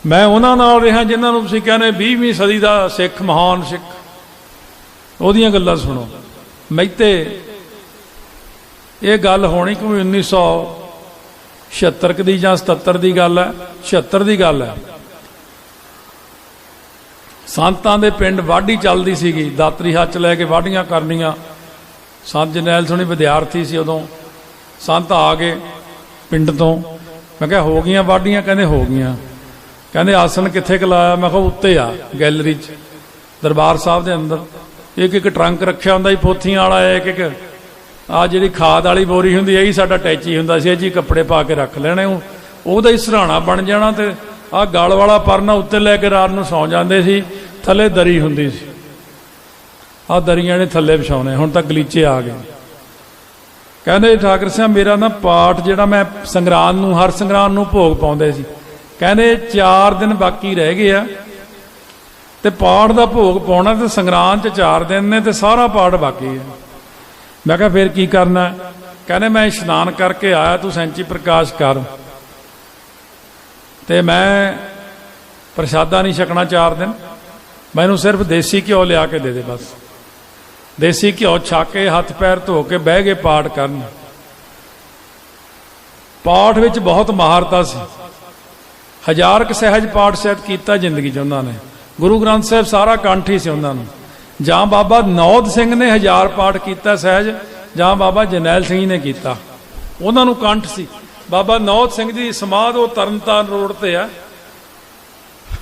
मैं उन्हां नाल रहा जिन्हां नूं तुसीं कहने 20वीं सदी का सिख महान सिख, उहदियां गल्लां सुनो। मैते ये गल होनी कि 1976 की जां 77 की गल है, 76 की गल है। संतां दे पिंड वाढी चलदी सीगी, दातरी हत्थ लैके वाढियां करनियां। संत जरनैल सोहनी विद्यार्थी सी उदों, संत आ गए पिंड तो। मैं कहा हो गईयां वाढियां? कहंदे हो गईयां। कहंदे आसन कित्थे लाया? मैं कहा उत्ते आ गैलरी च दरबार साहब दे अंदर। एक एक ट्रंक रखिया हुंदा सी पोथियां वाला, एक एक आ जिहड़ी खाद वाली बोरी हुंदी यही साडा टैची हुंदा सी, जी कपड़े पा के रख लेने, ਉਹਦਾ ही सराहना बन जाना। तो आ गल वाला परना उत्ते लैके रात नूं सौ जांदे सी, थल्ले दरी हुंदी सी, आ दरियां ने थल्ले विछाउणे। हुण तां गलीचे आ गए। कहंदे ठाकर सिंह मेरा ना पाठ जिहड़ा मैं संगरांद नूं हर संगरांद नूं भोग पाउंदे सी, कहंदे 4 दिन बाकी रह गए आ ते पाठ का भोग पाउणा, ते संगरांद च 4 दिन ने ते सारा पाठ बाकी है। मैं कहा फिर की करना? कहने मैं इशनान करके आया, तू सैंची प्रकाश कर, ते मैं प्रसादा नहीं छकना 4 दिन, मैनू सिर्फ देसी घ्यो लिया के दे दे बस। देसी घ्यो छक के हथ पैर धो के बह गए पाठ करन। पाठ विच बहुत महारता सी, 1000 सहज पाठ शायद कीता जिंदगी च उन्होंने। गुरु ग्रंथ साहिब सारा कंठ ही से उन्होंने। जां बाबा नौद सिंह ने 1000 पाठ किया सहज, जां बाबा जरनैल सिंह ने किया, उन्होंने कंठ सी। बाबा नौद सिंह जी समाध वो तरनताਰਨ रोड ते है।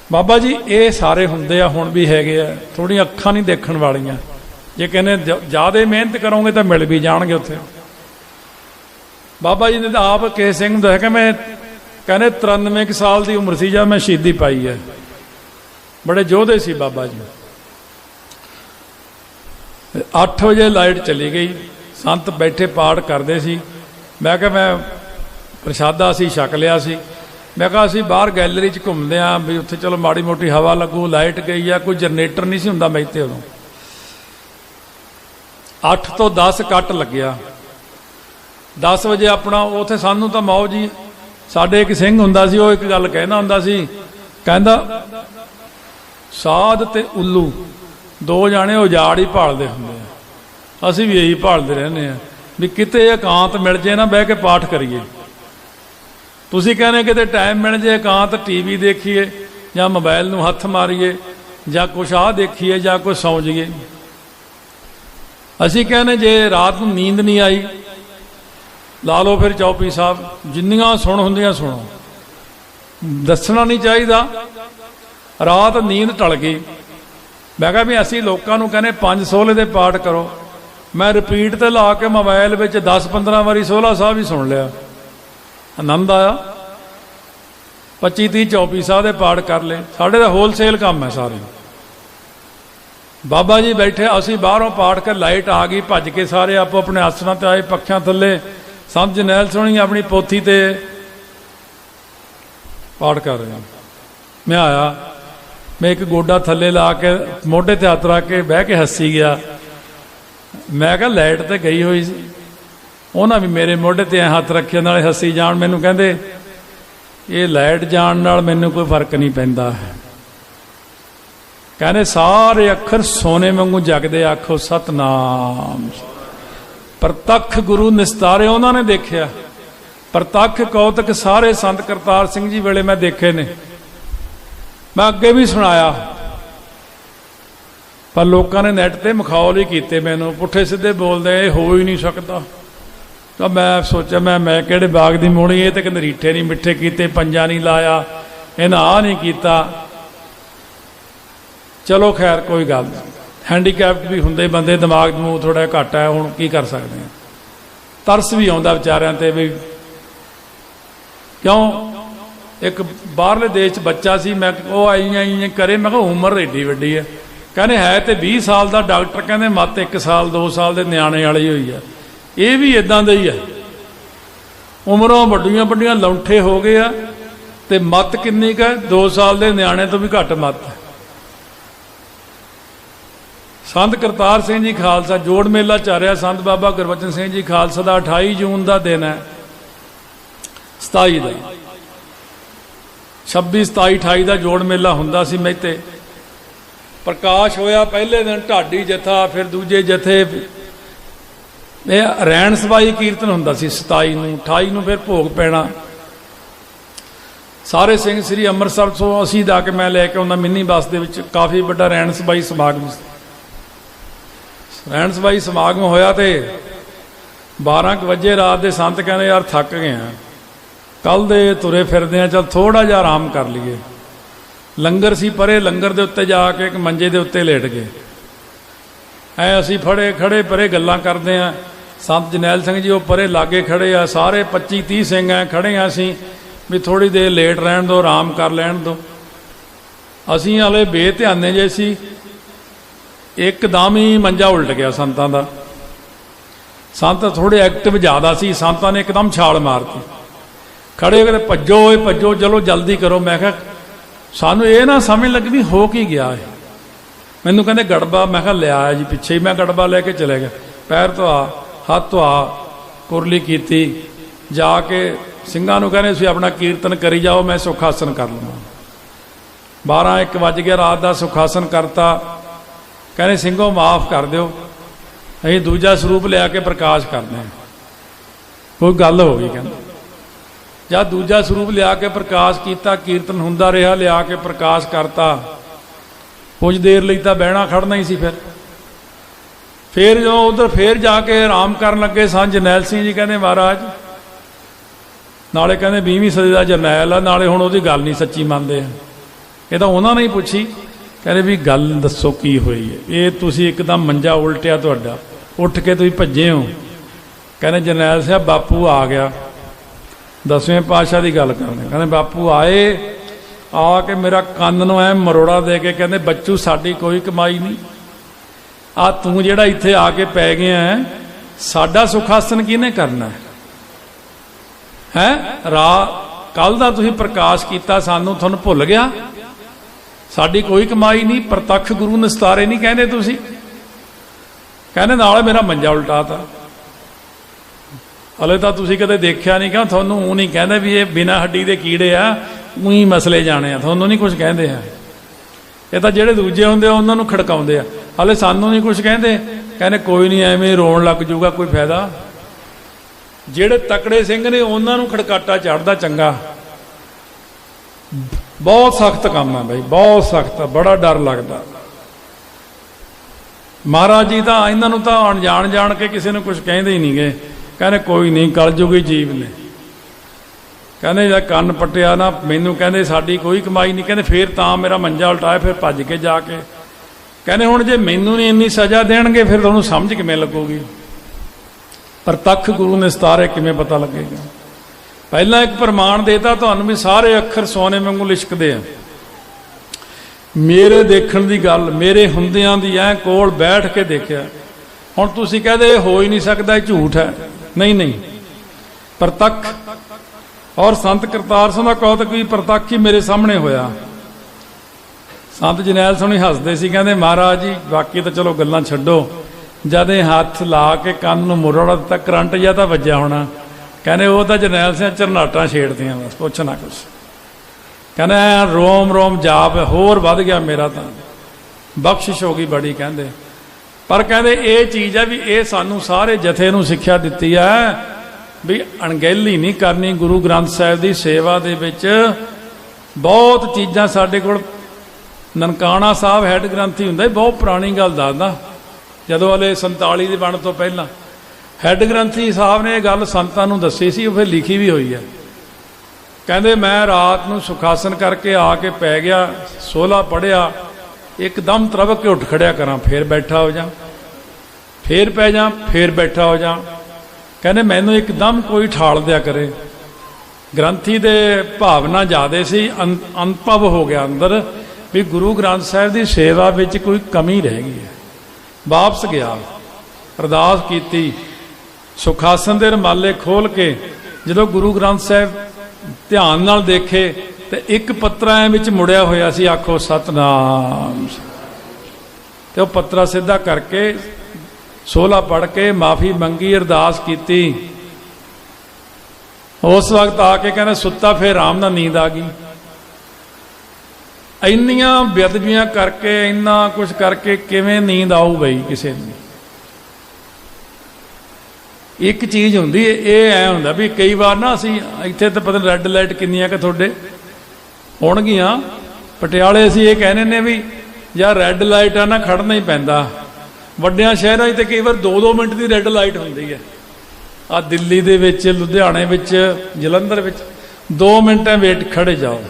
बाबा जी ये सारे हुंदे आ, हुण भी हैगे आ, थोड़ी अखां नहीं देखण वालियां, जे कहने ज़्यादा मेहनत करोगे तो मिल भी जाणगे उत्थे। बाबा जी ने तो आप किसी सिंह दस के मैं कहने 93 साल की उम्र सी जब मैं शहीदी पाई है। बड़े योधे सी बाबा जी। 8 बजे लाइट चली गई, संत बैठे पाठ करते सी। मैं कहा मैं प्रसादा असी छक लिया सी। मैं कहा असी बाहर गैलरी च घूमते हाँ भी उत्थे चलो माड़ी मोटी हवा लगू, लाइट गई है, कोई जनरेटर नहीं सी हुंदा मैते उदों। 8 तो 10 कट लग्या। 10 बजे अपना उत्थे सानू तो मौज ही। साडे एक सिंह हुंदा सी, वो एक गल कहना हुंदा सी, कहंदा साध ते उल्लू 2 जाने उजाड़ ही भालते होंगे। असी भी यही भालते रहने हैं भी किते एकांत मिल जाए ना, बह के पाठ करिए। तुसी कहने किते टाइम मिल जाए एकांत, टीवी देखिए या मोबाइल नूं हथ मारीए या कुछ आ देखिए या कुछ सौ जाइए। असी कहने जे रात नूं नींद नहीं आई ला लो फिर चौपी साहब, जिन्नियां सुन हुंदियां सुनो, दसना नहीं चाहिए। रात नींद टल गई। मैं कहा भी असी लोगों को कहने 5 सोहले दे पाठ करो। मैं रिपीट ते ला के मोबाइल में 10-15 वारी सोहला साहब ही सुन लिया, आनंद आया। 25-30 चौपी साहब दे पाठ कर ले। साढ़े तो होलसेल काम है सारे। बाबा जी बैठे, असी बाहरों पाठ कर, लाइट आ गई, भज के सारे आपो अपने आसना ते आए, पक्षां थले। संत जरनैल सोहनी अपनी पोथी ते पाठ कर रहे हैं। मैं आया, मैं एक गोडा थले ला के मोढे ते हथ रख के बह के हसी गया। मैं कहा लाइट तो गई हुई सी, उन्हें भी मेरे मोढे ते हथ रखे नाले हसी जान। मैनू कहंदे ये लाइट जान नाल मैनू कोई फर्क नहीं पैंदा है। कहने सारे अखर सोने वांगू जगदे, आखो सतनाम। प्रतख गुरु निस्तारे उन्होंने देखिया। प्रतख कौतक सारे संत करतार सिंह जी वेले मैं देखे ने। मैं अगे भी सुनाया, पर लोगों ने नैट ते मखौल ही किए, मैनू पुठे सीधे बोलते हो ही नहीं सकता। तो मैं सोचा मैं किहड़े बाग दी मूड़ी, ये तो कहते रीठे नहीं मिठे किए, पंजा नहीं लाया, इन्हें आ नहीं किया। चलो खैर कोई गल, हैंडीकैप्ट भी होंदे बंदे, दिमाग दमूग थोड़ा घट है, हुण की कर सकते हैं। तरस भी आउंदा विचारियां ते भी, क्यों एक बाहरले देश बच्चा सी, मैं वो आई करे, मैं कहा उम्र एडी वड्डी है। कहने है तो 20 साल का, डॉक्टर कहते मत 1 साल 2 साल के न्याणे वाली हुई है। ये भी इदां दा ही है, उमरों वड्डियां वड्डियां लौंठे हो गए आ, ते मत किन्नी क 2 साल के न्याणे तो भी घट मत है। संत करतार सिंह जी खालसा जोड़ मेला चारिया, संत बाबा गुरबचन सिंह जी खालसा का 28 जून का दिन है, 27 का 26 27 28 ਦਾ ਜੋੜ ਮੇਲਾ ਹੁੰਦਾ ਸੀ ਮਹਿਤੇ। ਪ੍ਰਕਾਸ਼ ਹੋਇਆ ਪਹਿਲੇ ਦਿਨ ਢਾਡੀ ਜਥਾ, ਫਿਰ ਦੂਜੇ ਜਥੇ, ਇਹ ਰੈਣ ਸਬਾਈ ਕੀਰਤਨ ਹੁੰਦਾ ਸੀ 27 ਨੂੰ। 28 ਨੂੰ ਫਿਰ ਭੋਗ ਪੈਣਾ। ਸਾਰੇ ਸਿੰਘ ਸ੍ਰੀ ਅੰਮ੍ਰਿਤਸਰ ਤੋਂ ਅਸੀਂ ਜਾ ਕੇ ਮੈਂ ਲੈ ਕੇ ਆਉਂਦਾ ਮਿੰਨੀ ਬੱਸ ਦੇ ਵਿੱਚ। ਕਾਫੀ ਵੱਡਾ ਰੈਣ ਸਬਾਈ ਸਮਾਗਮ ਸੀ। ਰੈਣ ਸਬਾਈ ਸਮਾਗਮ ਹੋਇਆ ਤੇ 12 ਕੁ ਵਜੇ ਰਾਤ ਦੇ ਸੰਤ ਕਹਿੰਦੇ ਯਾਰ ਥੱਕ ਗਏ ਆ, ਕੱਲ ਦੇ ਤੁਰੇ ਫਿਰਦੇ ਆ, ਚੱਲ ਥੋੜਾ ਜਿਹਾ ਆਰਾਮ ਕਰ ਲਈਏ। ਲੰਗਰ ਸੀ ਪਰੇ, ਲੰਗਰ ਦੇ ਉੱਤੇ ਜਾ ਕੇ ਇੱਕ ਮੰਜੇ ਦੇ ਉੱਤੇ ਲੇਟ ਗਏ। ਐ ਅਸੀਂ ਖੜੇ ਪਰੇ ਗੱਲਾਂ ਕਰਦੇ ਆ। ਸੰਤ ਜਰਨੈਲ ਸਿੰਘ ਜੀ ਉਹ ਪਰੇ ਲਾਗੇ ਖੜੇ ਆ, ਸਾਰੇ 25 30 ਸਿੰਘ ਆ ਖੜੇ ਆ। ਅਸੀਂ ਵੀ ਥੋੜੀ ਦੇਰ ਲੇਟ ਰਹਿਣ ਦਿਓ, ਆਰਾਮ ਕਰ ਲੈਣ ਦਿਓ। ਅਸੀਂ ਹਾਲੇ ਬੇਧਿਆਨੇ ਜੇ ਸੀ, ਇੱਕਦਮ ਹੀ ਮੰਜਾ ਉਲਟ ਗਿਆ ਸੰਤਾਂ ਦਾ। ਸੰਤ ਥੋੜੇ ਐਕਟਿਵ ਜ਼ਿਆਦਾ ਸੀ, ਸੰਤਾਂ ਨੇ ਇੱਕਦਮ ਛਾਲ ਮਾਰਤੀ। ਖੜੇ ਹੋ ਕੇ ਭੱਜੋ ਓਏ ਭੱਜੋ, ਚਲੋ ਜਲਦੀ ਕਰੋ। ਮੈਂ ਕਿਹਾ ਸਾਨੂੰ ਇਹ ਨਾ ਸਮਝ ਲੱਗੀ ਵੀ ਹੋ ਕੀ ਗਿਆ ਹੈ। ਮੈਨੂੰ ਕਹਿੰਦੇ ਗੜਬਾ। ਮੈਂ ਕਿਹਾ ਲਿਆ ਜੀ ਪਿੱਛੇ ਹੀ। ਮੈਂ ਗੜਬਾ ਲੈ ਕੇ ਚਲੇ ਗਿਆ। ਪੈਰ ਧੋਆ, ਹੱਥ ਧੋਆ, ਕੁਰਲੀ ਕੀਤੀ। ਜਾ ਕੇ ਸਿੰਘਾਂ ਨੂੰ ਕਹਿੰਦੇ ਤੁਸੀਂ ਆਪਣਾ ਕੀਰਤਨ ਕਰੀ ਜਾਓ, ਮੈਂ ਸੁਖਾਸਨ ਕਰ ਲਵਾਂ। 12 1 ਵੱਜ ਗਿਆ ਰਾਤ ਦਾ। ਸੁਖਾਸਨ ਕਰਤਾ। ਕਹਿੰਦੇ ਸਿੰਘੋ ਮਾਫ ਕਰ ਦਿਓ, ਅਸੀਂ ਦੂਜਾ ਸਰੂਪ ਲਿਆ ਕੇ ਪ੍ਰਕਾਸ਼ ਕਰਦੇ ਹਾਂ। ਕੋਈ ਗੱਲ ਹੋ ਗਈ। ਕਹਿੰਦੇ ਜਦ ਦੂਜਾ ਸਰੂਪ ਲਿਆ ਕੇ ਪ੍ਰਕਾਸ਼ ਕੀਤਾ, ਕੀਰਤਨ ਹੁੰਦਾ ਰਿਹਾ, ਲਿਆ ਕੇ ਪ੍ਰਕਾਸ਼ ਕਰਤਾ। ਕੁਝ ਦੇਰ ਲਈ ਤਾਂ ਬਹਿਣਾ ਖੜਨਾ ਹੀ ਸੀ। ਫਿਰ ਜਦੋਂ ਉਧਰ ਫਿਰ ਜਾ ਕੇ ਆਰਾਮ ਕਰਨ ਲੱਗੇ, ਸੰਤ ਜਰਨੈਲ ਸਿੰਘ ਜੀ ਕਹਿੰਦੇ ਮਹਾਰਾਜ, ਨਾਲੇ ਕਹਿੰਦੇ 20ਵੀਂ ਸਦੀ ਦਾ ਜਰਨੈਲ ਆ, ਨਾਲੇ ਹੁਣ ਉਹਦੀ ਗੱਲ ਨਹੀਂ ਸੱਚੀ ਮੰਨਦੇ। ਇਹ ਤਾਂ ਉਹਨਾਂ ਨੇ ਹੀ ਪੁੱਛੀ। ਕਹਿੰਦੇ ਵੀ ਗੱਲ ਦੱਸੋ ਕੀ ਹੋਈ ਹੈ। ਇਹ ਤੁਸੀਂ ਇੱਕਦਮ ਮੰਜਾ ਉਲਟਿਆ ਤੁਹਾਡਾ, ਉੱਠ ਕੇ ਤੁਸੀਂ ਭੱਜੇ ਹੋ। ਕਹਿੰਦੇ ਜਰਨੈਲ ਸਾਹਿਬ ਬਾਪੂ ਆ ਗਿਆ। 10ਵੇਂ ਪਾਤਸ਼ਾਹ ਦੀ ਗੱਲ ਕਰਦੇ। ਕਹਿੰਦੇ ਬਾਪੂ ਆਏ, ਆ ਕੇ ਮੇਰਾ ਕੰਨ ਨੂੰ ਐ ਮਰੋੜਾ ਦੇ ਕੇ ਕਹਿੰਦੇ ਬੱਚੂ ਸਾਡੀ ਕੋਈ ਕਮਾਈ ਨਹੀਂ, ਆ ਤੂੰ ਜਿਹੜਾ ਇੱਥੇ ਆ ਕੇ ਪੈ ਗਿਆ, ਸਾਡਾ ਸੁਖਾਸਨ ਕਿਹਨੇ ਕਰਨਾ ਹੈ? ਕੱਲ ਦਾ ਤੁਸੀਂ ਪ੍ਰਕਾਸ਼ ਕੀਤਾ, ਸਾਨੂੰ ਤੁਹਾਨੂੰ ਭੁੱਲ ਗਿਆ? ਸਾਡੀ ਕੋਈ ਕਮਾਈ ਨਹੀਂ, ਪ੍ਰਤੱਖ ਗੁਰੂ ਨਿਸਤਾਰੇ ਨਹੀਂ ਕਹਿੰਦੇ ਤੁਸੀਂ। ਕਹਿੰਦੇ ਨਾਲ ਮੇਰਾ ਮੰਜਾ ਉਲਟਾਤਾ। ਹਲੇ ਤਾਂ ਤੁਸੀਂ ਕਦੇ ਦੇਖਿਆ ਨਹੀਂ, ਕਿ ਤੁਹਾਨੂੰ ਉਹ ਨਹੀਂ ਕਹਿੰਦੇ ਵੀ ਇਹ ਬਿਨਾਂ ਹੱਡੀ ਦੇ ਕੀੜੇ ਆ, ਉਹੀ ਮਸਲੇ ਜਾਣੇ ਆ, ਤੁਹਾਨੂੰ ਨਹੀਂ ਕੁਝ ਕਹਿੰਦੇ ਆ। ਇਹ ਤਾਂ ਜਿਹੜੇ ਦੂਜੇ ਹੁੰਦੇ ਆ ਉਹਨਾਂ ਨੂੰ ਖੜਕਾਉਂਦੇ ਆ, ਹਲੇ ਸਾਨੂੰ ਨਹੀਂ ਕੁਝ ਕਹਿੰਦੇ। ਕਹਿੰਦੇ ਕੋਈ ਨਹੀਂ, ਐਵੇਂ ਰੋਣ ਲੱਗ ਜੂਗਾ, ਕੋਈ ਫਾਇਦਾ। ਜਿਹੜੇ ਤਕੜੇ ਸਿੰਘ ਨੇ ਉਹਨਾਂ ਨੂੰ ਖੜਕਾਟਾ ਚੜ੍ਹਦਾ ਚੰਗਾ। ਬਹੁਤ ਸਖਤ ਕੰਮ ਹੈ ਬਈ, ਬਹੁਤ ਸਖਤ, ਬੜਾ ਡਰ ਲੱਗਦਾ। ਮਹਾਰਾਜ ਜੀ ਤਾਂ ਇਹਨਾਂ ਨੂੰ ਤਾਂ ਅਣਜਾਣ ਜਾਣ ਕੇ ਕਿਸੇ ਨੂੰ ਕੁਝ ਕਹਿੰਦੇ ਹੀ ਨਹੀਂ ਗਏ। ਕਹਿੰਦੇ ਕੋਈ ਨਹੀਂ, ਕਲਯੁਗੀ ਜੀਵ ਨੇ। ਕਹਿੰਦੇ ਜਦ ਕੰਨ ਪੱਟਿਆ ਨਾ ਮੈਨੂੰ, ਕਹਿੰਦੇ ਸਾਡੀ ਕੋਈ ਕਮਾਈ ਨਹੀਂ। ਕਹਿੰਦੇ ਫੇਰ ਤਾਂ ਮੇਰਾ ਮੰਜਾ ਉਲਟਾਇਆ। ਫਿਰ ਭੱਜ ਕੇ ਜਾ ਕੇ ਕਹਿੰਦੇ ਹੁਣ ਜੇ ਮੈਨੂੰ ਨਹੀਂ ਇੰਨੀ ਸਜ਼ਾ ਦੇਣਗੇ, ਫਿਰ ਤੁਹਾਨੂੰ ਸਮਝ ਕਿਵੇਂ ਲੱਗੂਗੀ? ਪ੍ਰਤੱਖ ਗੁਰੂ ਨਿਸਤਾਰੇ ਕਿਵੇਂ ਪਤਾ ਲੱਗੇਗਾ? ਪਹਿਲਾਂ ਇੱਕ ਪ੍ਰਮਾਣ ਦੇਤਾ ਤੁਹਾਨੂੰ ਵੀ ਸਾਰੇ ਅੱਖਰ ਸੋਨੇ ਵਾਂਗੂ ਲਿਸ਼ਕਦੇ ਆ। ਮੇਰੇ ਦੇਖਣ ਦੀ ਗੱਲ, ਮੇਰੇ ਹੁੰਦਿਆਂ ਦੀ ਐ ਕੋਲ ਬੈਠ ਕੇ ਦੇਖਿਆ। ਹੁਣ ਤੁਸੀਂ ਕਹਦੇ ਹੋ ਹੀ ਨਹੀਂ ਸਕਦਾ, ਇਹ ਝੂਠ ਹੈ। ਨਹੀਂ ਨਹੀਂ, ਪ੍ਰਤੱਖ। ਔਰ ਸੰਤ ਕਰਤਾਰ ਸਿੰਘ ਦਾ ਕੌਤਕ ਵੀ ਪ੍ਰਤੱਖ ਹੀ ਮੇਰੇ ਸਾਹਮਣੇ ਹੋਇਆ। ਸੰਤ ਜਰਨੈਲ ਸਿੰਘ ਹੱਸਦੇ ਸੀ, ਕਹਿੰਦੇ ਮਹਾਰਾਜ ਜੀ ਬਾਕੀ ਤਾਂ ਚਲੋ ਗੱਲਾਂ ਛੱਡੋ, ਜਦ ਇਹ ਹੱਥ ਲਾ ਕੇ ਕੰਨ ਨੂੰ ਮੁਰੜਾ ਦਿੱਤਾ, ਕਰੰਟ ਜਿਹਾ ਤਾਂ ਵੱਜਿਆ ਹੋਣਾ। ਕਹਿੰਦੇ ਉਹ ਤਾਂ ਜਰਨੈਲ ਸਿੰਘ ਝਰਨਾਟਾਂ ਛੇੜਦੀਆਂ, ਬਸ ਪੁੱਛ ਨਾ ਕੁਛ। ਕਹਿੰਦੇ ਰੋਮ ਰੋਮ ਜਾਪ ਹੋਰ ਵੱਧ ਗਿਆ ਮੇਰਾ, ਤਾਂ ਬਖਸ਼ਿਸ਼ ਹੋ ਗਈ ਬੜੀ। ਕਹਿੰਦੇ ਪਰ ਕਹਿੰਦੇ ਇਹ ਚੀਜ਼ ਹੈ ਵੀ ਇਹ ਸਾਨੂੰ ਸਾਰੇ ਜਥੇ ਨੂੰ ਸਿੱਖਿਆ ਦਿੱਤੀ ਹੈ ਵੀ ਅਣਗਹਿਲੀ ਨਹੀਂ ਕਰਨੀ ਗੁਰੂ ਗ੍ਰੰਥ ਸਾਹਿਬ ਦੀ ਸੇਵਾ ਦੇ ਵਿੱਚ। ਬਹੁਤ ਚੀਜ਼ਾਂ ਸਾਡੇ ਕੋਲ, ਨਨਕਾਣਾ ਸਾਹਿਬ ਹੈਡ ਗ੍ਰੰਥੀ ਹੁੰਦਾ, ਬਹੁਤ ਪੁਰਾਣੀ ਗੱਲ ਦੱਸਦਾ, ਜਦੋਂ ਹਲੇ 47 ਦੀ ਵੰਡ ਤੋਂ ਪਹਿਲਾਂ ਹੈਡ ਗ੍ਰੰਥੀ ਸਾਹਿਬ ਨੇ ਇਹ ਗੱਲ ਸੰਤਾਂ ਨੂੰ ਦੱਸੀ ਸੀ, ਉਹ ਫਿਰ ਲਿਖੀ ਵੀ ਹੋਈ ਹੈ। ਕਹਿੰਦੇ ਮੈਂ ਰਾਤ ਨੂੰ ਸੁਖਾਸਨ ਕਰਕੇ ਆ ਕੇ ਪੈ ਗਿਆ, 16 ਪੜ੍ਹਿਆ, ਇੱਕਦਮ ਤਰਵਕ ਕੇ ਉੱਠ ਖੜਿਆ ਕਰਾਂ, ਫਿਰ ਬੈਠਾ ਹੋ ਜਾ, ਫਿਰ ਪੈ ਜਾ, ਫਿਰ ਬੈਠਾ ਹੋ ਜਾ। ਕਹਿੰਦੇ ਮੈਨੂੰ ਇੱਕਦਮ ਕੋਈ ਠਾਲ ਦਿਆ ਕਰੇ। ਗ੍ਰੰਥੀ ਦੇ ਭਾਵਨਾ ਜ਼ਿਆਦੇ ਸੀ, ਅਨੁਭਵ ਹੋ ਗਿਆ ਅੰਦਰ ਵੀ ਗੁਰੂ ਗ੍ਰੰਥ ਸਾਹਿਬ ਦੀ ਸੇਵਾ ਵਿੱਚ ਕੋਈ ਕਮੀ ਰਹਿ ਗਈ ਹੈ। ਵਾਪਸ ਗਿਆ, ਅਰਦਾਸ ਕੀਤੀ, ਸੁਖਾਸਨ ਦੇ ਰਮਾਲੇ ਖੋਲ ਕੇ ਜਦੋਂ ਗੁਰੂ ਗ੍ਰੰਥ ਸਾਹਿਬ ਧਿਆਨ ਨਾਲ ਦੇਖੇ ਤੇ ਇੱਕ ਪੱਤਰਾ ਐ ਵਿੱਚ ਮੁੜਿਆ ਹੋਇਆ ਸੀ, ਆਖੋ ਸਤਨਾਮ। ਤੇ ਉਹ ਪੱਤਰਾ ਸਿੱਧਾ ਕਰਕੇ 16 ਪੜ੍ਹ ਕੇ ਮਾਫੀ ਮੰਗੀ, ਅਰਦਾਸ ਕੀਤੀ। ਉਸ ਵਕਤ ਆ ਕੇ ਕਹਿੰਦਾ ਸੁੱਤਾ, ਫਿਰ ਆਰਾਮ ਨਾਲ ਨੀਂਦ ਆ ਗਈ। ਇੰਨੀਆਂ ਬੇਅਦਬੀਆਂ ਕਰਕੇ ਇੰਨਾ ਕੁਝ ਕਰਕੇ ਕਿਵੇਂ ਨੀਂਦ ਆਊ ਬਈ ਕਿਸੇ ਨੂੰ। ਇੱਕ ਚੀਜ਼ ਹੁੰਦੀ ਇਹ ਐ ਹੁੰਦਾ ਵੀ ਕਈ ਵਾਰ ਨਾ ਅਸੀਂ ਇੱਥੇ ਤਾਂ ਪਤਾ ਰੈੱਡ ਲਾਈਟ ਕਿੰਨੀਆਂ ਕਿ ਤੁਹਾਡੇ ਹੋਣਗੀਆਂ, ਪਟਿਆਲੇ ਅਸੀਂ ਇਹ ਕਹਿੰਦੇ ਨੇ ਵੀ ਯਾਰ ਰੈੱਡ ਲਾਈਟ ਆ ਨਾ ਖੜਨਾ ਹੀ ਪੈਂਦਾ। ਵੱਡਿਆਂ ਸ਼ਹਿਰਾਂ 'ਚ ਤਾਂ ਕਈ ਵਾਰ 2-2 ਮਿੰਟ ਦੀ ਰੈੱਡ ਲਾਈਟ ਹੁੰਦੀ ਹੈ। ਆ ਦਿੱਲੀ ਦੇ ਵਿੱਚ, ਲੁਧਿਆਣੇ ਵਿੱਚ, ਜਲੰਧਰ ਵਿੱਚ 2 ਮਿੰਟਾਂ ਵੇਟ ਖੜੇ ਜਾਓ,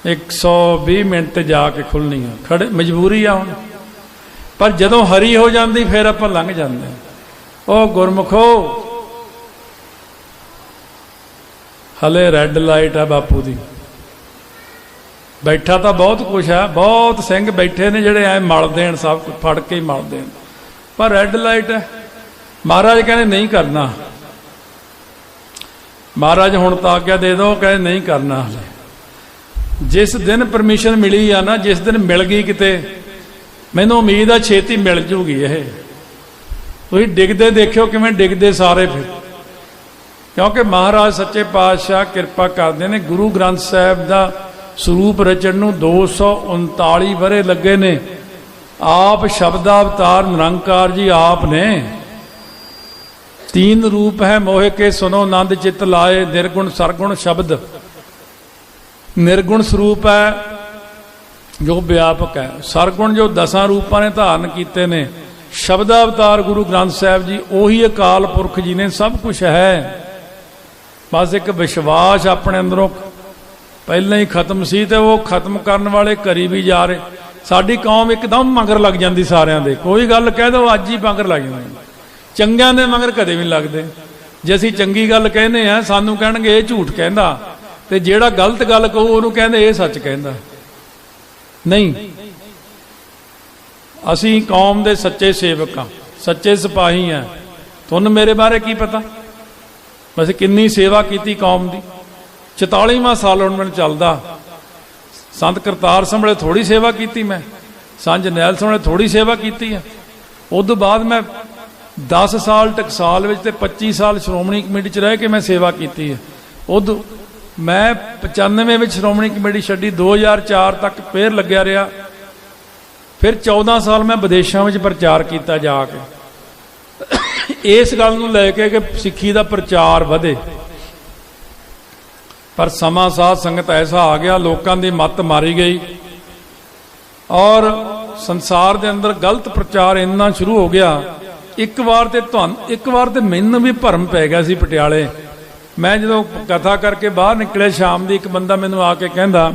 120 ਮਿੰਟ ਤੇ ਜਾ ਕੇ ਖੁੱਲਣੀ ਆ, ਖੜੇ ਮਜਬੂਰੀ ਆ ਹੁਣ। ਪਰ ਜਦੋਂ ਹਰੀ ਹੋ ਜਾਂਦੀ ਫਿਰ ਆਪਾਂ ਲੰਘ ਜਾਂਦੇ। ਉਹ ਗੁਰਮੁਖੋ ਹਲੇ ਰੈੱਡ ਲਾਈਟ ਆ ਬਾਪੂ ਦੀ। ਬੈਠਾ ਤਾਂ ਬਹੁਤ ਕੁਛ ਆ, ਬਹੁਤ ਸਿੰਘ ਬੈਠੇ ਨੇ ਜਿਹੜੇ ਐ ਮਲ ਦੇਣ, ਸਭ ਕੁਝ ਫੜ ਕੇ ਹੀ ਮਲ ਦੇਣ, ਪਰ ਰੈੱਡ ਲਾਈਟ ਹੈ। ਮਹਾਰਾਜ ਕਹਿੰਦੇ ਨਹੀਂ ਕਰਨਾ। ਮਹਾਰਾਜ ਹੁਣ ਤਾਂ ਆਗਿਆ ਦੇ ਦਿਓ, ਕਹਿੰਦੇ ਨਹੀਂ ਕਰਨਾ ਹਲੇ। ਜਿਸ ਦਿਨ ਪਰਮਿਸ਼ਨ ਮਿਲੀ ਆ ਨਾ, ਜਿਸ ਦਿਨ ਮਿਲ ਗਈ ਕਿਤੇ, ਮੈਨੂੰ ਉਮੀਦ ਆ ਛੇਤੀ ਮਿਲ ਜੂਗੀ। ਇਹ ਤੁਸੀਂ ਡਿੱਗਦੇ ਦੇਖਿਓ ਕਿਵੇਂ ਡਿੱਗਦੇ ਸਾਰੇ ਫਿਰ, ਕਿਉਂਕਿ ਮਹਾਰਾਜ ਸੱਚੇ ਪਾਤਸ਼ਾਹ ਕਿਰਪਾ ਕਰਦੇ ਨੇ। ਗੁਰੂ ਗ੍ਰੰਥ ਸਾਹਿਬ ਦਾ ਸਰੂਪ ਰਚਣ ਨੂੰ 239 ਵਰੇ ਲੱਗੇ ਨੇ। ਆਪ ਸ਼ਬਦਾਵਤਾਰ ਨਿਰੰਕਾਰ ਜੀ ਆਪ ਨੇ। 3 रूप है मोहे के सुनो नंद चित लाए, निर्गुण सरगुण शब्द। निर्गुण स्वरूप है जो व्यापक है, सरगुण जो 10 रूपां ने धारण कीते ने। शब्दावतार गुरु ग्रंथ साहिब जी उही अकाल पुरख जी ने, सब कुछ है। बस एक विश्वास अपने अंदरों पहले ही खत्म सी ते वो खत्म करने वाले करी भी जा रहे। साडी कौम एकदम मगर लग जाती सारिਆਂ ਦੇ, कोई गल कह दो अज ही मगर लग जाती। ਚੰਗਿਆਂ ਦੇ ਮਗਰ ਕਦੇ ਵੀ ਲੱਗਦੇ। ਜੇ ਅਸੀਂ ਚੰਗੀ ਗੱਲ ਕਹਿੰਦੇ ਆ ਸਾਨੂੰ ਕਹਿਣਗੇ ਇਹ ਝੂਠ ਕਹਿੰਦਾ, ਤੇ ਜਿਹੜਾ ਗਲਤ ਗੱਲ ਕਹੂ ਉਹਨੂੰ ਕਹਿੰਦੇ ਇਹ ਸੱਚ ਕਹਿੰਦਾ। ਨਹੀਂ, ਅਸੀਂ ਕੌਮ ਦੇ ਸੱਚੇ ਸੇਵਕ ਹਾਂ, ਸੱਚੇ ਸਿਪਾਹੀ ਹਾਂ। ਤੁਹਾਨੂੰ ਮੇਰੇ ਬਾਰੇ ਕੀ ਪਤਾ? ਵੈਸੇ ਕਿੰਨੀ ਸੇਵਾ ਕੀਤੀ ਕੌਮ ਦੀ। 44ਵਾਂ ਸਾਲ ਹੁਣ ਮੈਨੂੰ ਚੱਲਦਾ। ਸੰਤ ਕਰਤਾਰ ਸੰਭਲੇ ਥੋੜੀ ਸੇਵਾ ਕੀਤੀ ਮੈਂ, ਸਾਂਝ ਜਰਨੈਲ ਸੰਭਲੇ ਥੋੜੀ ਸੇਵਾ ਕੀਤੀ ਹੈ। ਉਦੋਂ ਬਾਅਦ ਮੈਂ 10 ਸਾਲ ਟਕਸਾਲ ਵਿੱਚ ਤੇ 25 ਸਾਲ ਸ਼੍ਰੋਮਣੀ ਕਮੇਟੀ 'ਚ ਰਹਿ ਕੇ ਮੈਂ ਸੇਵਾ ਕੀਤੀ ਹੈ। ਉਦੋਂ ਮੈਂ 95 ਵਿੱਚ ਸ਼੍ਰੋਮਣੀ ਕਮੇਟੀ ਛੱਡੀ, 2004 ਤੱਕ ਫੇਰ ਲੱਗਿਆ ਰਿਹਾ। ਫਿਰ 14 ਸਾਲ ਮੈਂ ਵਿਦੇਸ਼ਾਂ ਵਿੱਚ ਪ੍ਰਚਾਰ ਕੀਤਾ ਜਾ ਕੇ, ਇਸ ਗੱਲ ਨੂੰ ਲੈ ਕੇ ਕਿ ਸਿੱਖੀ ਦਾ ਪ੍ਰਚਾਰ ਵਧੇ। ਪਰ ਸਮਾਂ ਸਾਧ ਸੰਗਤ ਐਸਾ ਆ ਗਿਆ, ਲੋਕਾਂ ਦੀ ਮੱਤ ਮਾਰੀ ਗਈ ਔਰ ਸੰਸਾਰ ਦੇ ਅੰਦਰ ਗਲਤ ਪ੍ਰਚਾਰ ਇੰਨਾ ਸ਼ੁਰੂ ਹੋ ਗਿਆ। ਇੱਕ ਵਾਰ ਤੇ ਮੈਨੂੰ ਵੀ ਭਰਮ ਪੈ ਗਿਆ ਸੀ ਪਟਿਆਲੇ। ਮੈਂ ਜਦੋਂ ਕਥਾ ਕਰਕੇ ਬਾਹਰ ਨਿਕਲਿਆ ਸ਼ਾਮ ਦੀ, ਇੱਕ ਬੰਦਾ ਮੈਨੂੰ ਆ ਕੇ ਕਹਿੰਦਾ,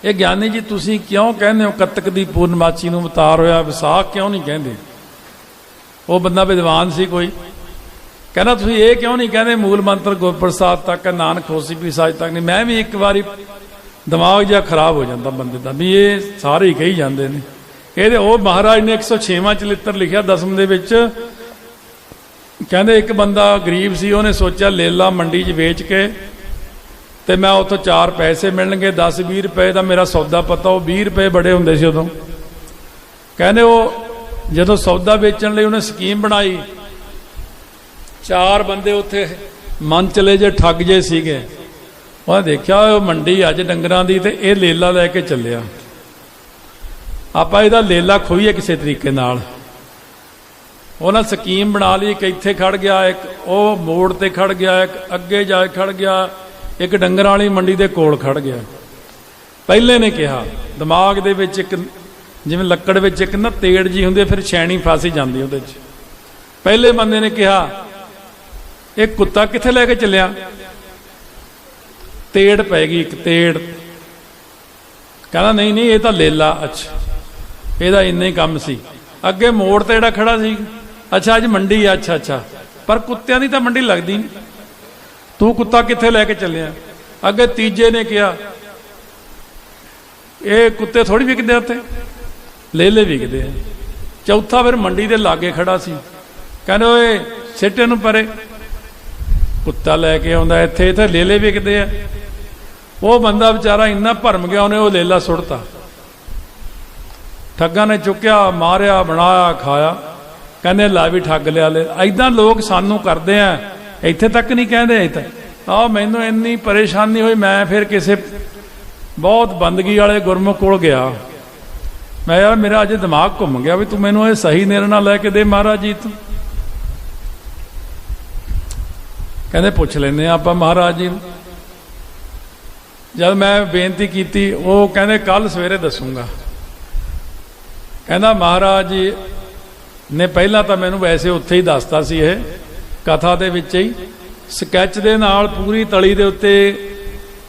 ਇਹ ਗਿਆਨੀ ਜੀ ਤੁਸੀਂ ਕਿਉਂ ਕਹਿੰਦੇ ਹੋ ਕੱਤਕ ਦੀ ਪੂਰਨਮਾਸ਼ੀ ਨੂੰ ਅਵਤਾਰ ਹੋਇਆ, ਵਿਸਾਖ ਕਿਉਂ ਨਹੀਂ ਕਹਿੰਦੇ? ਉਹ ਬੰਦਾ ਵਿਦਵਾਨ ਸੀ ਕੋਈ, ਕਹਿੰਦਾ ਤੁਸੀਂ ਇਹ ਕਿਉਂ ਨਹੀਂ ਕਹਿੰਦੇ ਮੂਲ ਮੰਤਰ ਗੁਰਪ੍ਰਸਾਦ ਤੱਕ, ਨਾਨਕ ਹੋਸੀ ਪੀ ਸਾਜ ਤੱਕ ਨਹੀਂ? ਮੈਂ ਵੀ ਇੱਕ ਵਾਰੀ ਦਿਮਾਗ ਜਿਹਾ ਖਰਾਬ ਹੋ ਜਾਂਦਾ ਬੰਦੇ ਦਾ, ਵੀ ਇਹ ਸਾਰੇ ਹੀ ਕਹੀ ਜਾਂਦੇ ਨੇ। ਇਹਦੇ ਉਹ ਮਹਾਰਾਜ ਨੇ 106ਵਾਂ ਚਲਿੱਤਰ ਲਿਖਿਆ 10ਵੇਂ ਦੇ ਵਿੱਚ, ਕਹਿੰਦੇ ਇੱਕ ਬੰਦਾ ਗਰੀਬ ਸੀ, ਉਹਨੇ ਸੋਚਿਆ ਲੇਲਾ ਮੰਡੀ 'ਚ ਵੇਚ ਕੇ ਤੇ ਮੈਂ ਉੱਥੋਂ 4 ਪੈਸੇ ਮਿਲਣਗੇ, 10-20 ਰੁਪਏ ਦਾ ਮੇਰਾ ਸੌਦਾ ਪਤਾ। ਉਹ 20 ਰੁਪਏ ਬੜੇ ਹੁੰਦੇ ਸੀ ਉਦੋਂ। ਕਹਿੰਦੇ ਉਹ ਜਦੋਂ ਸੌਦਾ ਵੇਚਣ ਲਈ ਉਹਨੇ ਸਕੀਮ ਬਣਾਈ, 4 ਬੰਦੇ ਉੱਥੇ ਮਨ ਚਲੇ ਜੇ ਠੱਗ ਜੇ ਸੀਗੇ। ਉਹਨੇ ਦੇਖਿਆ ਉਹ ਮੰਡੀ ਅੱਜ ਡੰਗਰਾਂ ਦੀ, ਤੇ ਇਹ ਲੇਲਾ ਲੈ ਕੇ ਚੱਲਿਆ। ਆਪਾਂ ਇਹਦਾ ਲੇਲਾ ਖੋਈਏ ਕਿਸੇ ਤਰੀਕੇ ਨਾਲ। ਉਹਨਾਂ ਸਕੀਮ ਬਣਾ ਲਈ, ਇੱਕ ਇੱਥੇ ਖੜ ਗਿਆ, ਇੱਕ ਉਹ ਮੋੜ ਤੇ ਖੜ ਗਿਆ, ਇੱਕ ਅੱਗੇ ਜਾ ਕੇ ਖੜ ਗਿਆ, ਇੱਕ ਡੰਗਰਾਂ ਵਾਲੀ ਮੰਡੀ ਦੇ ਕੋਲ ਖੜ ਗਿਆ। ਪਹਿਲੇ ਨੇ ਕਿਹਾ, ਦਿਮਾਗ ਦੇ ਵਿੱਚ ਇੱਕ ਜਿਵੇਂ ਲੱਕੜ ਵਿੱਚ ਇੱਕ ਨਾ ਤੇੜ ਜੀ ਹੁੰਦੀ, ਫਿਰ ਛੈਣੀ ਫਸ ਜਾਂਦੀ ਉਹਦੇ 'ਚ। ਪਹਿਲੇ ਬੰਦੇ ਨੇ ਕਿਹਾ ਇਹ ਕੁੱਤਾ ਕਿੱਥੇ ਲੈ ਕੇ ਚੱਲਿਆ? ਤੇੜ ਪੈ ਗਈ, ਇੱਕ ਤੇੜ। ਕਹਿੰਦਾ ਨਹੀਂ ਇਹ ਤਾਂ ਲੇਲਾ। ਅੱਛਾ, ਇਹਦਾ ਇੰਨਾ ਹੀ ਕੰਮ ਸੀ। ਅੱਗੇ ਮੋੜ ਤੇ ਜਿਹੜਾ ਖੜਾ ਸੀ, ਅੱਛਾ ਅੱਜ ਮੰਡੀ ਆ, ਅੱਛਾ ਪਰ ਕੁੱਤਿਆਂ ਦੀ ਤਾਂ ਮੰਡੀ ਲੱਗਦੀ ਨਹੀਂ, ਤੂੰ ਕੁੱਤਾ ਕਿੱਥੇ ਲੈ ਕੇ ਚੱਲਿਆ? ਅੱਗੇ ਤੀਜੇ ਨੇ ਕਿਹਾ ਇਹ ਕੁੱਤੇ ਥੋੜੀ ਵਿਕਦੇ ਉੱਥੇ, ਲੇਲੇ ਵਿਕਦੇ ਆ। ਚੌਥਾ ਫਿਰ ਮੰਡੀ ਦੇ ਲਾਗੇ ਖੜਾ ਸੀ, ਕਹਿੰਦੇ ਓਏ ਸਿੱਟੇ ਨੂੰ ਪਰੇ, ਕੁੱਤਾ ਲੈ ਕੇ ਆਉਂਦਾ ਇੱਥੇ ਲੇਲੇ ਵਿਕਦੇ ਆ। ਉਹ ਬੰਦਾ ਵਿਚਾਰਾ ਇੰਨਾ ਭਰਮ ਗਿਆ, ਉਹਨੇ ਉਹ ਲੇਲਾ ਸੁੱਟਤਾ। ਠੱਗਾਂ ਨੇ ਚੁੱਕਿਆ, ਮਾਰਿਆ, ਬਣਾਇਆ, ਖਾਇਆ। ਕਹਿੰਦੇ ਲਾ ਵੀ ਠੱਗ ਲਿਆ। ਏਦਾਂ ਲੋਕ ਸਾਨੂੰ ਕਰਦੇ ਆ, ਇੱਥੇ ਤੱਕ ਨਹੀਂ ਕਹਿੰਦੇ। ਆਹ ਮੈਨੂੰ ਇੰਨੀ ਪਰੇਸ਼ਾਨੀ ਹੋਈ, ਮੈਂ ਫਿਰ ਕਿਸੇ बहुत बंदगी वाले गुरमुख कोल गया। मैं यार मेरा अज दिमाग घूम गया भी तू मैनू ये सही निर्णय लैके दे महाराज जी तू। कहते पुछ लेने आप महाराज जी। जब मैं बेनती की वो कहते कल सवेरे दसूंगा। कहना महाराज जी ने पहला तो मैनू वैसे उत्थे ही दसता सी ये कथा दे विच ही स्कैच दे नाल पूरी तली दे उत्ते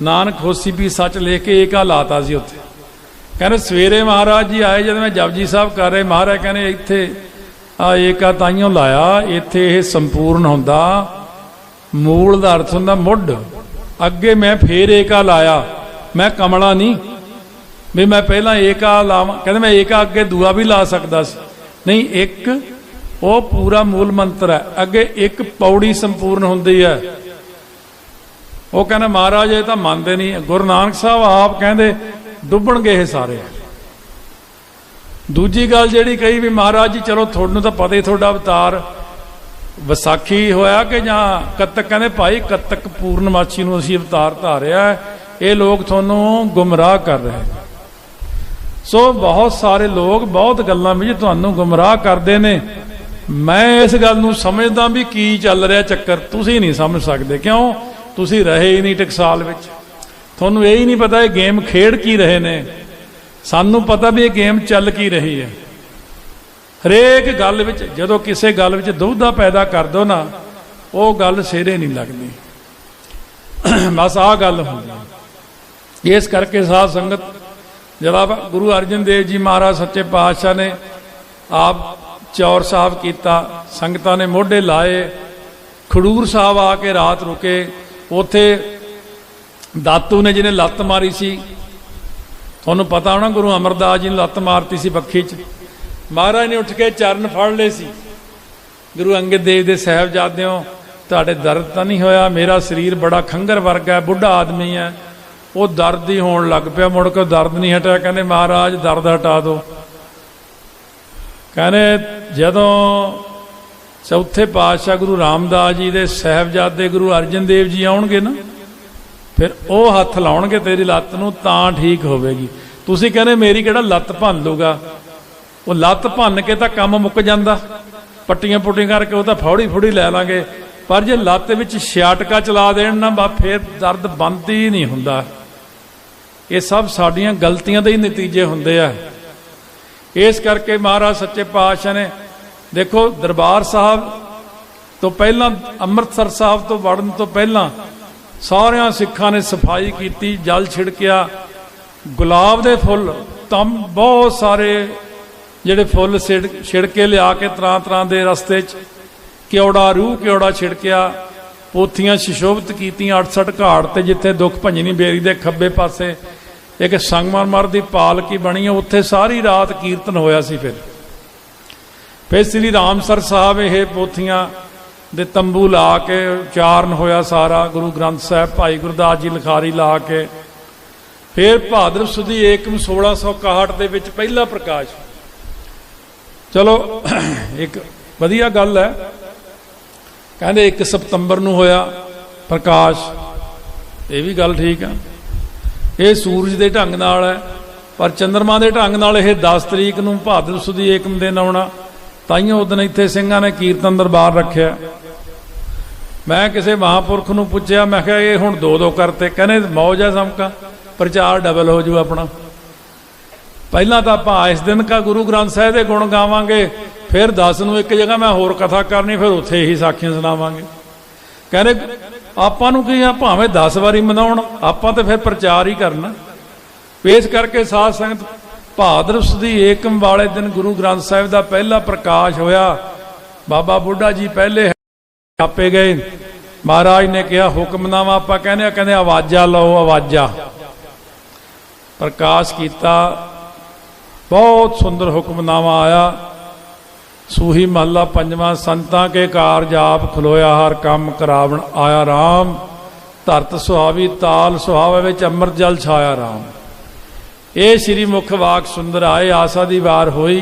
नानक होसी भी सच लिख के एका लाता सी उत्थे। कहने सवेरे महाराज जी आए जब मैं जपजी साहब कर रहे महाराज कहने इत्थे आ एका ताइयों लाया इत्थे ये संपूर्ण हुंदा मूल दा अर्थ हुंदा मुढ़। अगे मैं फिर एका लाया मैं कमला नहीं भी मैं पहला एका लावा। कहते मैं एका अगे दूआ भी ला सकता सी नहीं एक वो पूरा मूल मंत्र है अगे एक पौड़ी संपूर्ण हुंदी है। वो कहना महाराज ये तो मानते नहीं। गुरु नानक साहब आप कहते डुबणगे ये सारे। दूजी गल जिहड़ी कही भी महाराज जी चलो थोड़ू तो पता ही थोड़ा अवतार विसाखी होया कि जां कत्तक। कहते भाई कत्तक पूर्णमासी नूं असीं अवतार धारिया ये लोग थोनू गुमराह कर रहे हैं। सो बहुत सारे लोग बहुत गल्लां विच तुहानू गुमराह करते ने। मैं इस गल नूं समझदा भी की चल रहा चक्कर तुसीं नहीं समझ सकते क्यों तुसीं रहे ही नहीं टकसाल विच। तुहानू यही नहीं पता ये गेम खेड की रहे ने। सानू पता भी ये गेम चल की रही है। हरेक गल विच जदों किसी गल विच दुविधा पैदा कर दो ना वो गल सिरे नहीं लगती। बस आ गल होंदी। इस करके साध संगत जब आप गुरु अर्जन देव जी महाराज सच्चे पातशाह ने आप चौर साहब किया संगतां ने मोढे लाए। खडूर साहब आके रात रुके। उथे दातू ने जिन्हें लत्त मारी सी तुहानूं पता होना गुरु अमरदास जी ने लत्त मारती सी बखी च। महाराज ने उठ के चरण फड़ ले सी। गुरु अंगद देव दे साहिबजादियों तुहाडे दर्द तो नहीं होया मेरा शरीर बड़ा खंगर वर्गा है बुढ़ा आदमी है वो दर्द ही होने लग पिया मुड़ के दर्द नहीं हटा। कहने महाराज दर्द हटा दो। कहने जदों चौथे पातशाह गुरु रामदास जी दे साहिबजादे गुरु अर्जन देव जी आउणगे ना फिर वो हथ लाउणगे तेरी लत्त नूं तां ठीक होवेगी। तुसीं कहने मेरी किहड़ा लत्त भन लूगा वो लत्त भन के तां काम मुक जांदा पट्टियां पुट्टियां करके वो तां फौड़ी फुड़ी लै लांगे पर जे लत्त विच छियाटका चला देण ना बा फिर दर्द बंद ही नहीं हुंदा। ये सब साडियां गलतियां दे ही नतीजे हुंदे आ। इस करके महाराज सच्चे पातशाह ने देखो दरबार साहब तो पहला अमृतसर साहब तो वड़न तो पहला सारिया सिखा ने सफाई की जल छिड़किया गुलाब दे फुल तम बहुत सारे जिहड़े फुल छिड़के लिया के तरह तरह के रस्ते क्योड़ा रूह क्योड़ा छिड़किया पोथियां सुशोभित कीतियां 68 घाट ते जिथे दुख भंजनी बेरी दे खब्बे पासे एक संगमरमर दी पालकी बनी है उत्थे सारी रात कीर्तन होया सी। फिर श्री रामसर साहब ये पोथियां दे तंबू ला के उचारण होया सारा गुरु ग्रंथ साहब भाई गुरदास जी लिखारी ला के। फिर भाद्रव सुदी एकम 1661 दे विच पहला प्रकाश। चलो एक वधिया गल है कहते 1 सितंबर नूं होया प्रकाश ये भी गल ठीक है। ये सूरज के ढंग नाल है पर चंद्रमा के ढंग नाल यह 10 तरीक नूं भाद्रव सुदी एकम दिन आउणा ताइयों उदन इत्थे सिंघां ने कीर्तन दरबार रखिया। मैं किसी महापुरख नूं पुछया मैं कहा ये हुण 2-2 करते कहने मौज है समका प्रचार डबल हो जू अपना। पहला तो आपां इस दिन का गुरु ग्रंथ साहिब के गुण गावांगे फिर 10 नूं एक जगह मैं होर कथा करनी फिर उत्थे ही साखियां सुणावांगे। कहने आपां नूं की भावें 10 वारी मनाउण आपां तो फिर प्रचार ही करना। इस करके साध संगत भाद्रव सुदी एकम वाले दिन गुरु ग्रंथ साहिब का पहला प्रकाश होया। बाबा बुढ़ा जी पहले आपे गए महाराज ने कहा हुक्मनामा आपां कहने आवाजा लो आवाजा प्रकाश किया। बहुत सुंदर हुक्मनामा आया। सूही महला 5वां संतां के कारज आप खलोया हर काम करावण आया राम धरत सुहावी ताल सुहावे विच अमृत जल छाया राम। ये श्री मुख वाक सुंदर आए आसा दी वार होई।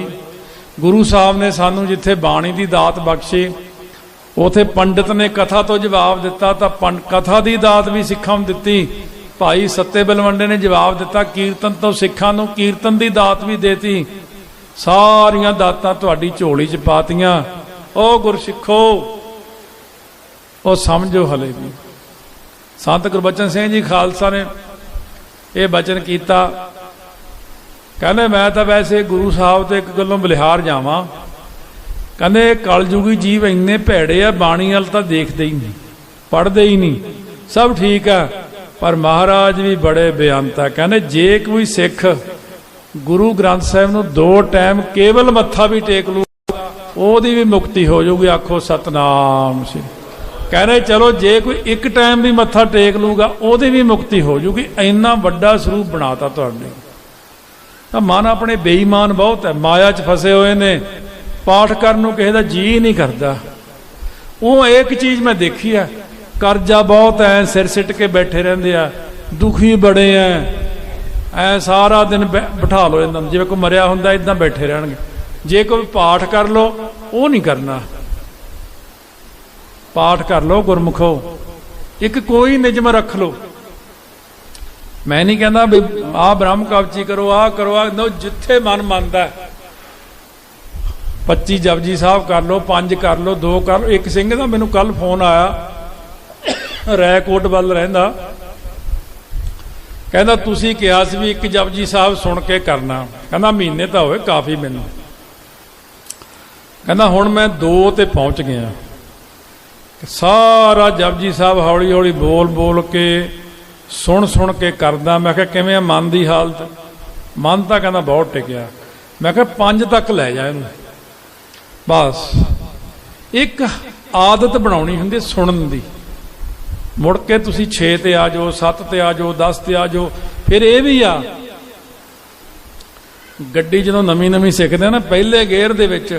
गुरु साहब ने सानू जिथे बाणी दी दात बख्शी उथे पंडित ने कथा तो जवाब दिता तो कथा दी दात भी सिखां नूं दित्ती ਭਾਈ ਸੱਤੇ ਬਲਵੰਡੇ ਨੇ ਜਵਾਬ ਦਿੱਤਾ, ਕੀਰਤਨ ਤੋਂ ਸਿੱਖਾਂ ਨੂੰ ਕੀਰਤਨ ਦੀ ਦਾਤ ਵੀ ਦੇਤੀ, ਸਾਰੀਆਂ ਦਾਤਾਂ ਤੁਹਾਡੀ ਝੋਲੀ 'ਚ ਪਾਤੀਆਂ। ਉਹ ਗੁਰਸਿੱਖੋ, ਉਹ ਸਮਝੋ ਹਲੇ ਵੀ। ਸੰਤ ਗੁਰਬਚਨ ਸਿੰਘ ਜੀ ਖਾਲਸਾ ਨੇ ਇਹ ਬਚਨ ਕੀਤਾ, ਕਹਿੰਦੇ ਮੈਂ ਤਾਂ ਵੈਸੇ ਗੁਰੂ ਸਾਹਿਬ ਤੇ ਇੱਕ ਗੱਲੋਂ ਬਲਿਹਾਰ ਜਾਵਾਂ, ਕਹਿੰਦੇ ਕਲਯੁਗੀ ਜੀਵ ਇੰਨੇ ਭੈੜੇ ਆ, ਬਾਣੀ ਵੱਲ ਤਾਂ ਦੇਖਦੇ ਹੀ ਨਹੀਂ, ਪੜ੍ਹਦੇ ਹੀ ਨਹੀਂ, ਸਭ ਠੀਕ ਆ, ਪਰ ਮਹਾਰਾਜ ਵੀ ਬੜੇ ਬੇਅੰਤ ਆ। ਕਹਿੰਦੇ ਜੇ ਕੋਈ ਸਿੱਖ ਗੁਰੂ ਗ੍ਰੰਥ ਸਾਹਿਬ ਨੂੰ 2 ਟਾਈਮ ਕੇਵਲ ਮੱਥਾ ਵੀ ਟੇਕ ਲੂ, ਉਹਦੀ ਵੀ ਮੁਕਤੀ ਹੋ ਜਾਊਗੀ। ਆਖੋ ਸਤਨਾਮ ਸ੍ਰੀ। ਕਹਿੰਦੇ ਚਲੋ ਜੇ ਕੋਈ 1 ਟਾਈਮ ਵੀ ਮੱਥਾ ਟੇਕ ਲੂਗਾ, ਉਹਦੀ ਵੀ ਮੁਕਤੀ ਹੋ ਜਾਊਗੀ। ਇੰਨਾ ਵੱਡਾ ਸਰੂਪ ਬਣਾਤਾ ਤੁਹਾਡੇ। ਤਾਂ ਮਨ ਆਪਣੇ ਬੇਈਮਾਨ ਬਹੁਤ ਹੈ, ਮਾਇਆ 'ਚ ਫਸੇ ਹੋਏ ਨੇ, ਪਾਠ ਕਰਨ ਨੂੰ ਕਿਸੇ ਦਾ ਜੀ ਨਹੀਂ ਕਰਦਾ। ਉਹ ਇੱਕ ਚੀਜ਼ ਮੈਂ ਦੇਖੀ ਆ, ਕਰਜ਼ਾ ਬਹੁਤ ਹੈ, ਸਿਰ ਸਿੱਟ ਕੇ ਬੈਠੇ ਰਹਿੰਦੇ ਆ, ਦੁਖੀ ਬੜੇ ਐ ਸਾਰਾ ਦਿਨ ਬਿਠਾ ਲਓ ਇਹਨਾਂ ਨੂੰ, ਜਿਵੇਂ ਕੋਈ ਮਰਿਆ ਹੁੰਦਾ ਇਦਾਂ ਬੈਠੇ ਰਹਿਣਗੇ। ਜੇ ਕੋਈ ਪਾਠ ਕਰ ਲਓ, ਉਹ ਨਹੀਂ ਕਰਨਾ। ਪਾਠ ਕਰ ਲਓ ਗੁਰਮੁਖੋ, ਇੱਕ ਕੋਈ ਨਿਯਮ ਰੱਖ ਲਓ। ਮੈਂ ਨਹੀਂ ਕਹਿੰਦਾ ਵੀ ਆਹ ਬ੍ਰਹਮ ਕਵਚੀ ਕਰੋ, ਆਹ ਕਰੋ, ਆਹ ਜਿੱਥੇ ਮਨ ਮੰਨਦਾ। 25 ਜਪਜੀ ਸਾਹਿਬ ਕਰ ਲਓ, 5 ਕਰ ਲਓ, 2 ਕਰ ਲਓ। ਇੱਕ ਸਿੰਘ ਦਾ ਮੈਨੂੰ ਕੱਲ ਫੋਨ ਆਇਆ, ਰੈਕੋਟ ਵੱਲ ਰਹਿੰਦਾ, ਕਹਿੰਦਾ ਤੁਸੀਂ ਕਿਹਾ ਸੀ ਵੀ 1 ਜਪਜੀ ਸਾਹਿਬ ਸੁਣ ਕੇ ਕਰਨਾ, ਕਹਿੰਦਾ ਮਹੀਨੇ ਤਾਂ ਹੋਏ ਕਾਫੀ ਮੈਨੂੰ, ਕਹਿੰਦਾ ਹੁਣ ਮੈਂ 2 ਤੇ ਪਹੁੰਚ ਗਿਆ, ਸਾਰਾ ਜਪਜੀ ਸਾਹਿਬ ਹੌਲੀ ਹੌਲੀ ਬੋਲ ਬੋਲ ਕੇ ਸੁਣ ਕੇ ਕਰਦਾ। ਮੈਂ ਕਿਹਾ ਕਿਵੇਂ ਆ ਮਨ ਦੀ ਹਾਲਤ? ਮਨ ਤਾਂ ਕਹਿੰਦਾ ਬਹੁਤ ਟਿਕਿਆ। ਮੈਂ ਕਿਹਾ 5 ਤੱਕ ਲੈ ਜਾ ਇਹਨੂੰ, ਬਸ ਇੱਕ ਆਦਤ ਬਣਾਉਣੀ ਹੁੰਦੀ ਸੁਣਨ ਦੀ। ਮੁੜ ਕੇ ਤੁਸੀਂ 6 ਤੇ ਆ ਜਾਓ, 7 ਤੇ ਆ ਜਾਓ, 10 ਤੇ ਆ ਜਾਓ। ਫਿਰ ਇਹ ਵੀ ਆ, ਗੱਡੀ ਜਦੋਂ ਨਵੀਂ ਸਿੱਖਦੇ ਨਾ, ਪਹਿਲੇ ਗੇਅਰ ਦੇ ਵਿੱਚ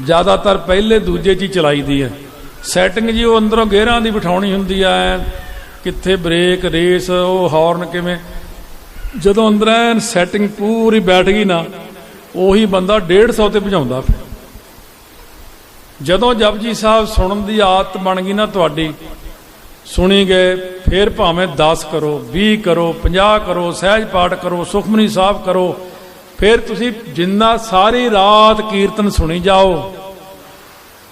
ਜ਼ਿਆਦਾਤਰ ਪਹਿਲੇ ਦੂਜੇ 'ਚ ਹੀ ਚਲਾਈ ਦੀ ਹੈ ਸੈਟਿੰਗ ਜੀ। ਉਹ ਅੰਦਰੋਂ ਗੇਅਰਾਂ ਦੀ ਬਿਠਾਉਣੀ ਹੁੰਦੀ ਆ, ਕਿੱਥੇ ਬ੍ਰੇਕ, ਰੇਸ, ਉਹ ਹੌਰਨ ਕਿਵੇਂ। ਜਦੋਂ ਅੰਦਰ ਐਨ ਸੈਟਿੰਗ ਪੂਰੀ ਬੈਠ ਗਈ ਨਾ, ਉਹੀ ਬੰਦਾ 150 ਤੇ ਭਜਾਉਂਦਾ। ਫਿਰ ਜਦੋਂ ਜਪਜੀ ਸਾਹਿਬ ਸੁਣਨ ਦੀ ਆਦਤ ਬਣ ਗਈ ਨਾ ਤੁਹਾਡੀ, ਸੁਣੀ ਗਏ, ਫਿਰ ਭਾਵੇਂ 10 ਕਰੋ, 20 ਕਰੋ, 50 ਕਰੋ, ਸਹਿਜ ਪਾਠ ਕਰੋ, ਸੁਖਮਨੀ ਸਾਹਿਬ ਕਰੋ, ਫਿਰ ਤੁਸੀਂ ਜਿੰਨਾ ਸਾਰੀ ਰਾਤ ਕੀਰਤਨ ਸੁਣੀ ਜਾਓ।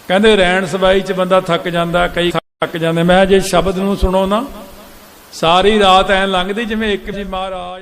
ਕਹਿੰਦੇ ਰਹਿਣ ਸਬਾਈ 'ਚ ਬੰਦਾ ਥੱਕ ਜਾਂਦਾ, ਕਈ ਥੱਕ ਜਾਂਦੇ। ਮੈਂ ਜੇ ਸ਼ਬਦ ਨੂੰ ਸੁਣੋ ਨਾ, ਸਾਰੀ ਰਾਤ ਐਂ ਲੰਘਦੀ ਜਿਵੇਂ ਇੱਕ ਜੀ ਮਹਾਰਾਜ